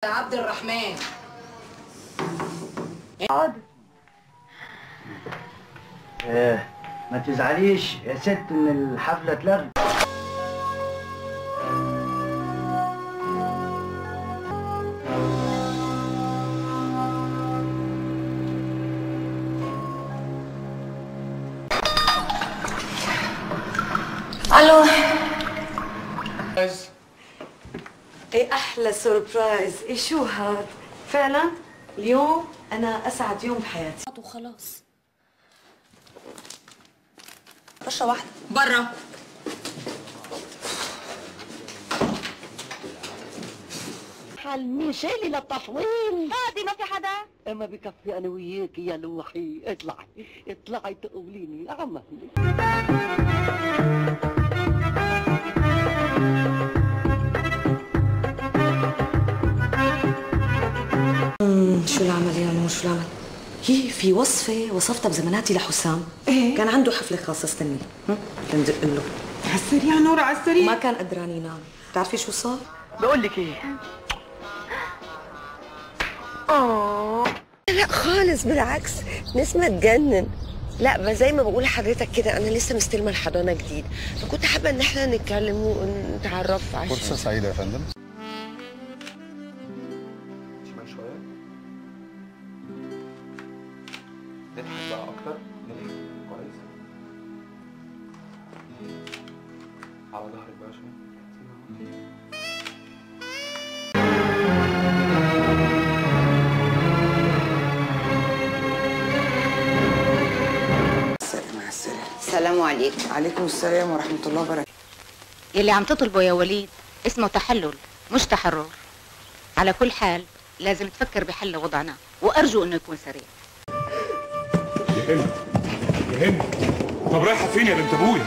عبد الرحمن حاضر. ما تزعليش يا ست ان الحفله اتلغت. الو. ايه احلى سربرايز. ايه شو هاد؟ فعلا اليوم انا اسعد يوم بحياتي. وخلاص. رشه واحده برا. حل شيلي للتصوير. فاضي ما في حدا؟ اما بكفي انا وياك يا لوحي. اطلعي تقوليني نعم. شو العمل يا نور؟ شو العمل؟ هي في وصفة وصفتها بزماناتي لحسام. ايه؟ كان عنده حفلة خاصة استني. تندق له عالسريع نور عالسريع. ما كان قدران ينام. بتعرفي شو صار؟ بقول لك ايه. لا خالص بالعكس، نسمة تجنن. لا ما زي ما بقول لحضرتك كده، انا لسه مستلمه الحضانه جديد، فكنت حابه ان احنا نتكلم ونتعرف. عشان فرصه سعيده يا فندم. شمال شويه. نضحك بقى اكتر. كويس. على ظهرك بقى شويه. السلام عليكم. عليكم السلام ورحمة الله وبركاته. يلي عم تطلبه يا وليد اسمه تحلل مش تحرر. على كل حال لازم تفكر بحل وضعنا، وأرجو إنه يكون سريع. يا هند طب رايحة فين يا بنت أبويا؟